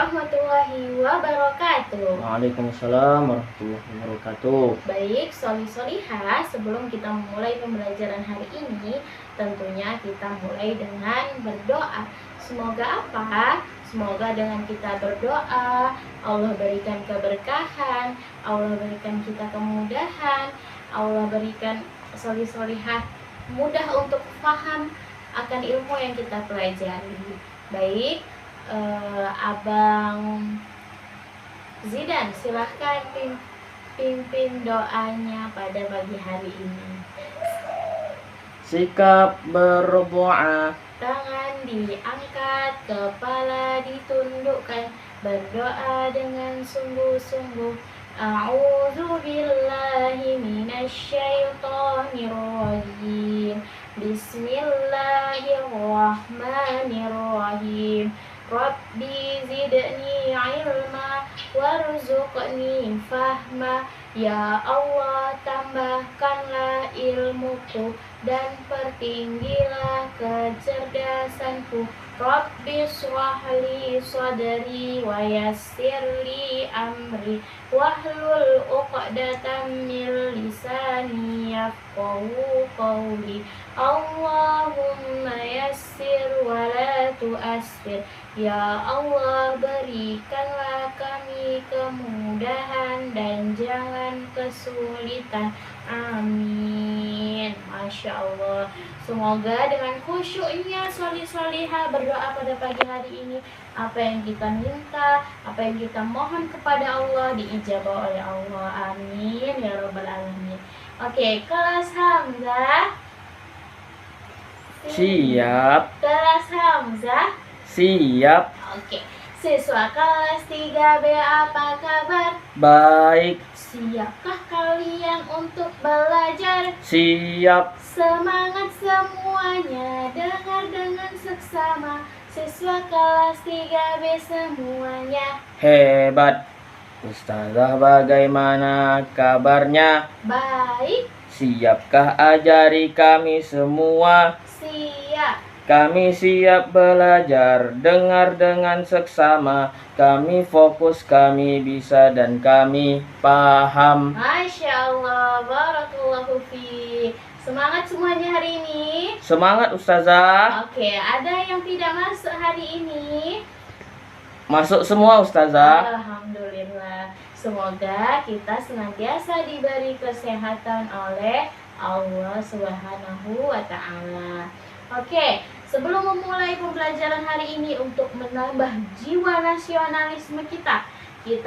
warahmatullahi wabarakatuh. Waalaikumsalam warahmatullahi wabarakatuh. Baik, Solihah, sebelum kita memulai pembelajaran hari ini, tentunya kita mulai dengan berdoa. Semoga apa? Semoga dengan kita berdoa, Allah berikan keberkahan, Allah berikan kita kemudahan, Allah berikan solihah mudah untuk paham akan ilmu yang kita pelajari. Baik, Abang Zidan, silahkan pimpin doanya pada pagi hari ini. Sikap berdoa. Tangan diangkat, kepala ditundukkan, berdoa dengan sungguh-sungguh. A'udzu billahi minasyaitonir rajim. Bismillahirrahmanirrahim. Rabbi zidni ilma warzuqni fahma. Ya Allah, tambahkanlah ilmuku dan pertinggilah kecerdasanku. Rabbi shrahli sadri wa yassirli amri wahlul 'uqdatam min lisani yafqahu qawli. Allahumma yassir wa la tu'assir. Ya Allah, berikanlah kami kemudahan dan jangan kesulitan. Amin. Masya Allah. Semoga dengan khusyuknya solihah berdoa pada pagi hari ini, apa yang kita minta, apa yang kita mohon kepada Allah diijabah oleh Allah. Amin ya rabbal alamin. Oke, kelas Hamzah. Siap. Kelas Hamzah. Siap. Oke. Siswa kelas 3B, apa kabar? Baik. Siapkah kalian untuk belajar? Siap. Semangat semuanya, dengar dengan seksama. Siswa kelas 3B semuanya. Hebat. Ustazah, bagaimana kabarnya? Baik. Siapkah ajari kami semua? Siap. Kami siap belajar, dengar dengan seksama. Kami fokus, kami bisa, dan kami paham. Masya Allah, barakallahu fi. Semangat semuanya hari ini. Semangat Ustazah. Oke, ada yang tidak masuk hari ini? Masuk semua Ustazah. Alhamdulillah. Semoga kita senantiasa diberi kesehatan oleh Allah Subhanahu wa Ta'ala. Oke, sebelum memulai pembelajaran hari ini untuk menambah jiwa nasionalisme kita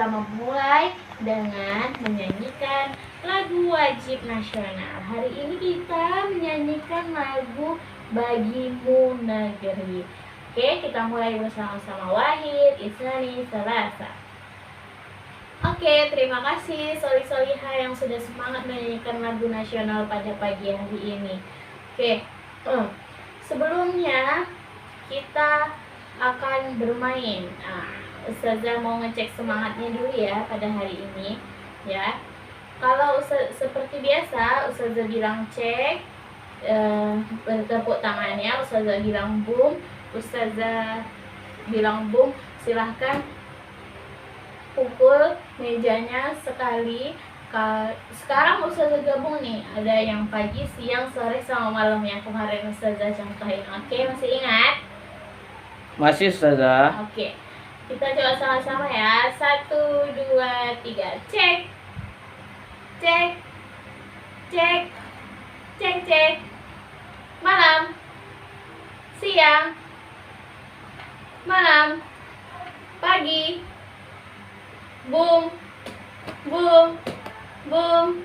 memulai dengan menyanyikan lagu wajib nasional. Hari ini kita menyanyikan lagu Bagimu Negeri. Oke, kita mulai bersama-sama. Wahid, Isnani, Salasa. Oke, terima kasih solihah yang sudah semangat menyanyikan lagu nasional pada pagi hari ini. Oke, sebelumnya kita akan bermain. Ustazah mau ngecek semangatnya dulu ya pada hari ini, ya. Kalau seperti biasa, Ustazah bilang cek, bertepuk tangannya. Ustazah bilang boom, Ustazah bilang boom. Silahkan pukul mejanya sekali. Sekarang Ustazah gabung nih, ada yang pagi, siang, sore, sama malam yang kemarin Ustazah contohin. Oke, masih ingat? Masih Ustazah. Oke, kita coba sama-sama ya. 1, 2, 3, cek. Cek. Cek. Cek, cek. Malam. Siang. Malam. Pagi. Boom. Boom. Boom,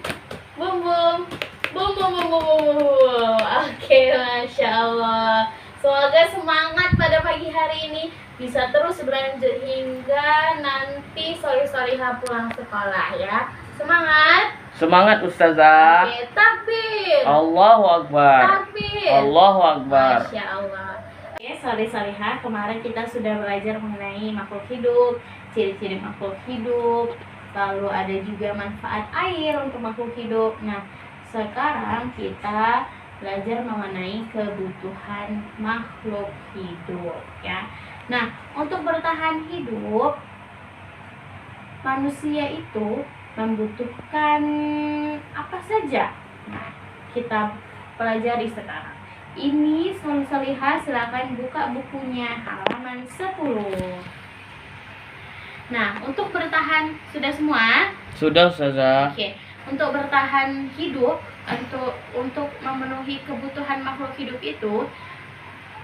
boom, boom, boom, boom, boom, boom, boom. Oke, Masya Allah. Semoga semangat pada pagi hari ini bisa terus berlanjut hingga nanti solihah pulang sekolah ya. Semangat. Semangat Ustazah. Oke, takbir. Allahu Akbar. Takbir. Allahu Akbar. Masya Allah. Oke, solihah, kemarin kita sudah belajar mengenai makhluk hidup, ciri-ciri makhluk hidup. Lalu ada juga manfaat air untuk makhluk hidup. Nah, sekarang kita belajar mengenai kebutuhan makhluk hidup ya. Nah, untuk bertahan hidup, manusia itu membutuhkan apa saja? Nah, kita pelajari sekarang. Ini Solihah, silakan buka bukunya halaman 10. Nah, untuk bertahan sudah semua? Sudah Ustazah. Oke. Untuk bertahan hidup, untuk memenuhi kebutuhan makhluk hidup itu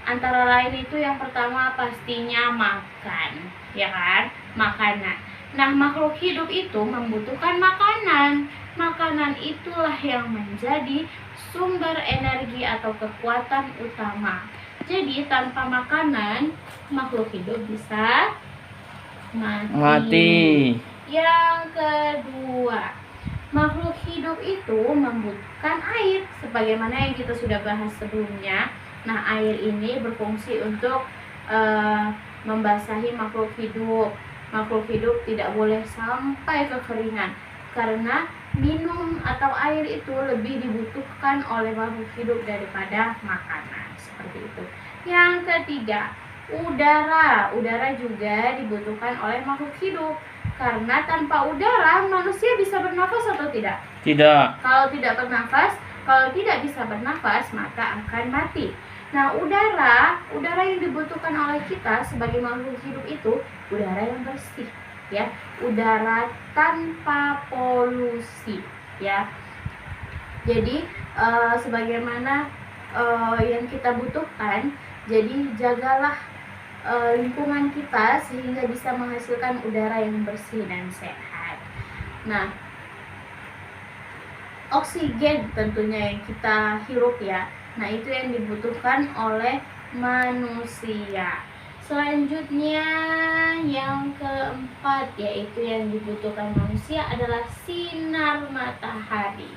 antara lain itu yang pertama pastinya makan, ya kan? Makanan. Nah, makhluk hidup itu membutuhkan makanan. Makanan itulah yang menjadi sumber energi atau kekuatan utama. Jadi, tanpa makanan, makhluk hidup bisa mati. Yang kedua, makhluk hidup itu membutuhkan air, sebagaimana yang kita sudah bahas sebelumnya. Nah, air ini berfungsi untuk membasahi makhluk hidup. Makhluk hidup tidak boleh sampai kekeringan, karena minum atau air itu lebih dibutuhkan oleh makhluk hidup daripada makanan. Seperti itu. Yang ketiga, udara. Udara juga dibutuhkan oleh makhluk hidup, karena tanpa udara manusia bisa bernafas atau tidak? Tidak. Kalau tidak bisa bernafas, maka akan mati. Nah, udara yang dibutuhkan oleh kita sebagai makhluk hidup itu udara yang bersih, ya, udara tanpa polusi, ya. Jadi sebagaimana yang kita butuhkan, jadi jagalah lingkungan kita sehingga bisa menghasilkan udara yang bersih dan sehat. Nah, oksigen tentunya yang kita hirup, ya. Nah, itu yang dibutuhkan oleh manusia. Selanjutnya yang keempat, yaitu yang dibutuhkan manusia adalah sinar matahari.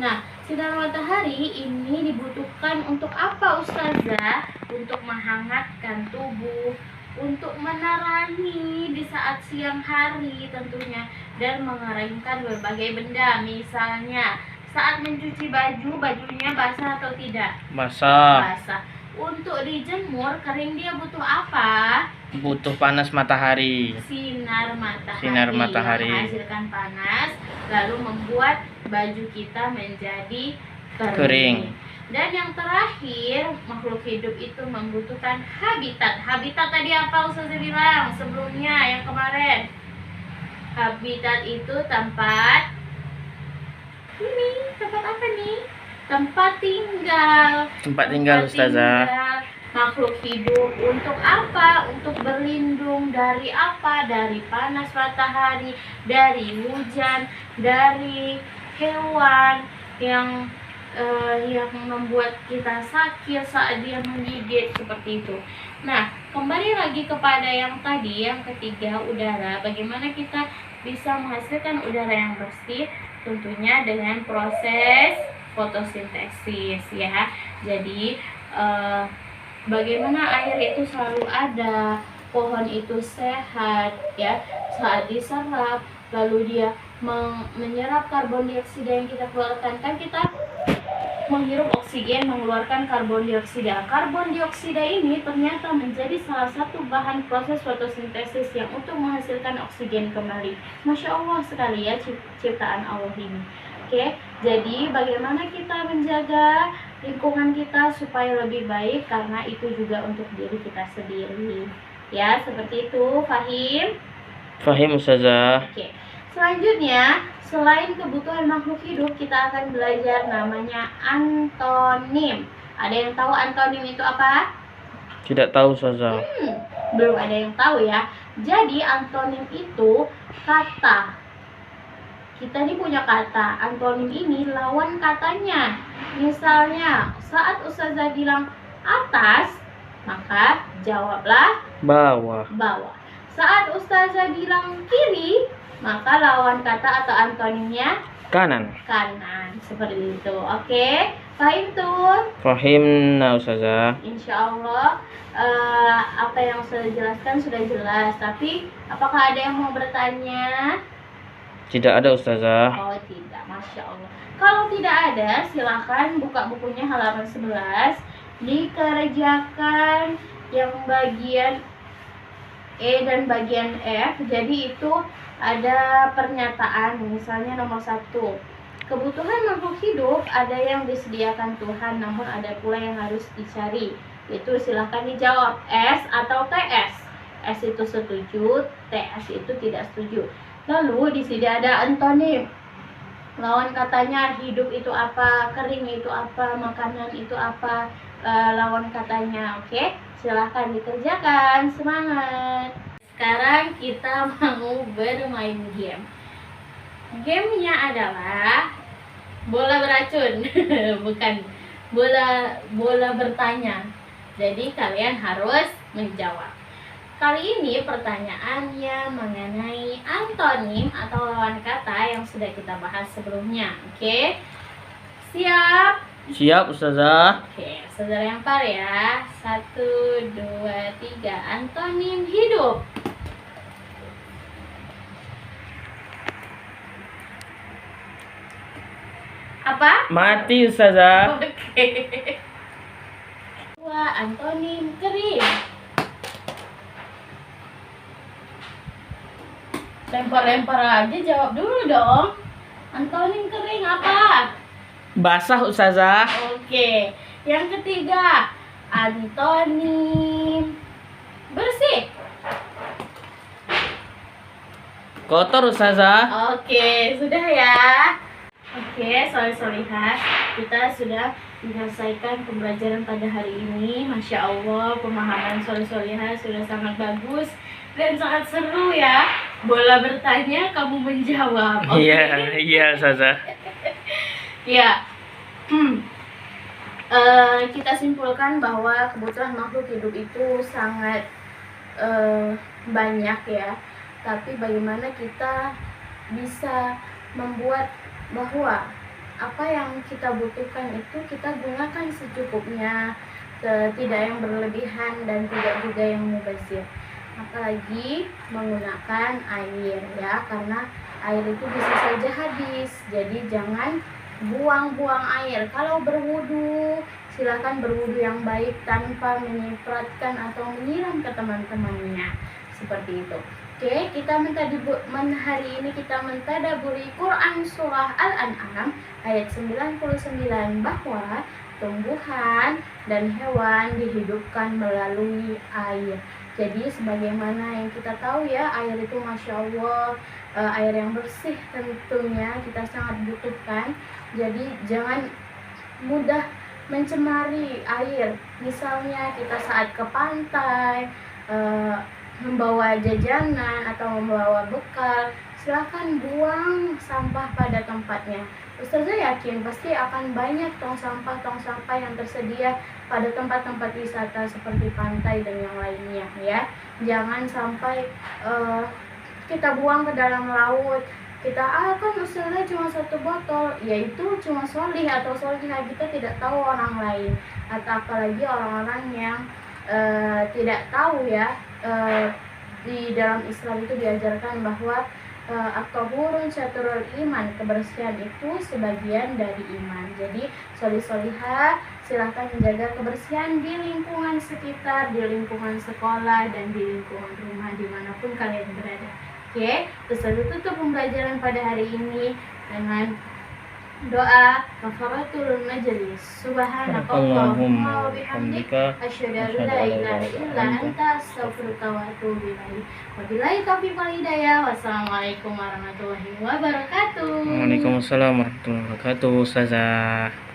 Nah, sinar matahari ini dibutuhkan untuk apa, Ustazah? Untuk menghangatkan tubuh, untuk menerangi di saat siang hari tentunya, dan mengeringkan berbagai benda. Misalnya saat mencuci baju, bajunya basah atau tidak? Basah. Basah. Untuk dijemur kering, dia butuh apa? Butuh panas matahari. Sinar matahari. Sinar matahari. Menghasilkan panas, lalu membuat baju kita menjadi Kering. Dan yang terakhir, makhluk hidup itu membutuhkan habitat. Habitat tadi apa Ustazah bilang sebelumnya yang kemarin? Habitat itu tempat apa nih? Tempat tinggal. Tempat tinggal, Ustazah. Makhluk hidup untuk apa? Untuk berlindung dari apa? Dari panas matahari, dari hujan, dari hewan yang membuat kita sakit saat dia menggigit, seperti itu. Nah, kembali lagi kepada yang tadi, yang ketiga, udara. Bagaimana kita bisa menghasilkan udara yang bersih? Tentunya dengan proses fotosintesis, ya. Jadi bagaimana air itu selalu ada, pohon itu sehat, ya, saat diserap, lalu dia menyerap karbon dioksida yang kita keluarkan. Kan kita menghirup oksigen, mengeluarkan karbon dioksida. Karbon dioksida ini ternyata menjadi salah satu bahan proses fotosintesis yang untuk menghasilkan oksigen kembali. Masya Allah sekali, ya, ciptaan Allah ini. Oke, jadi bagaimana kita menjaga lingkungan kita supaya lebih baik, karena itu juga untuk diri kita sendiri. Ya, seperti itu. Fahim? Fahim, Ustazah. Oke. Selanjutnya, selain kebutuhan makhluk hidup, kita akan belajar namanya antonim. Ada yang tahu antonim itu apa? Tidak tahu, Ustazah. Belum ada yang tahu, ya. Jadi antonim itu kata. Kita ini punya kata. Antonim ini lawan katanya. Misalnya, saat Ustazah bilang atas, maka jawablah bawah. Bawah. Saat Ustazah bilang kiri, maka lawan kata atau antonimnya kanan. Kanan. Seperti itu. Oke? Fahim tuh? Fahim, Ustazah. Insya Allah apa yang Ustazah jelaskan sudah jelas. Tapi apakah ada yang mau bertanya? Tidak ada, Ustazah. Oh, tidak. Masya Allah. Kalau tidak ada, silakan buka bukunya halaman 11. Dikerjakan yang bagian E dan bagian F. Jadi itu ada pernyataan, misalnya nomor 1. Kebutuhan makhluk hidup ada yang disediakan Tuhan, namun ada pula yang harus dicari. Itu silahkan dijawab S atau TS. S itu setuju, TS itu tidak setuju. Lalu di sini ada antonim. Lawan katanya hidup itu apa, kering itu apa, makanan itu apa, lawan katanya. Oke, silahkan dikerjakan, semangat. Sekarang kita mau bermain game. Gamenya adalah bola beracun, bukan bola bertanya. Jadi kalian harus menjawab. Kali ini pertanyaannya mengenai antonim atau lawan kata yang sudah kita bahas sebelumnya. Oke, siap? Siap, Ustazah. Oke, saudara lempar ya. 1, 2, 3. Antonim hidup. Apa? Mati, Ustazah. Oke. 2. Antonim kering. Lempar-lempar aja, jawab dulu dong. Antonim kering apa? Basah, Ustazah. Oke. Yang ketiga, antonim bersih. Kotor, Ustazah. Oke, sudah ya. Oke, solihah, kita sudah menyelesaikan pembelajaran pada hari ini. Masya Allah, pemahaman solihah sudah sangat bagus dan sangat seru ya. Bola bertanya, kamu menjawab. Oke? Iya, Ustazah. Ya. Kita simpulkan bahwa kebutuhan makhluk hidup itu sangat banyak ya. Tapi bagaimana kita bisa membuat bahwa apa yang kita butuhkan itu kita gunakan secukupnya, tidak yang berlebihan dan tidak juga yang mubazir. Apalagi menggunakan air ya, karena air itu bisa saja habis. Jadi jangan buang-buang air. Kalau berwudu, silakan berwudu yang baik tanpa menyipratkan atau menyiram ke teman-temannya. Seperti itu. Oke, hari ini kita mentadaburi Quran Surah Al-An'am ayat 99 bahwa tumbuhan dan hewan dihidupkan melalui air. Jadi sebagaimana yang kita tahu ya, air itu Masya Allah, air yang bersih tentunya kita sangat butuhkan. Jadi jangan mudah mencemari air. Misalnya kita saat ke pantai, membawa jajanan atau membawa bekal, silahkan buang sampah pada tempatnya. Ustazah yakin pasti akan banyak tong sampah yang tersedia pada tempat-tempat wisata seperti pantai dan yang lainnya ya. Jangan sampai kita buang ke dalam laut. Kita kan Ustazah cuma 1 botol, yaitu cuma solih atau solihah, kita tidak tahu orang lain, atau apalagi orang-orang yang tidak tahu ya. Di dalam Islam itu diajarkan bahwa at-tahurun syatrul iman, kebersihan itu sebagian dari iman. Jadi solihah silahkan menjaga kebersihan di lingkungan sekitar, di lingkungan sekolah, dan di lingkungan rumah dimanapun kalian berada. Oke, terus tutup pembelajaran pada hari ini dengan doa kafaratul majlis. Subhanakallahumma wa bihamdika asyhadu an la ilaha illa anta astaghfiruka wa atubu ilaik. Wabillahi taufiq wal hidayah. Wassalamualaikum warahmatullahi wabarakatuh. Waalaikumsalam warahmatullahi wabarakatuh, Ustazah.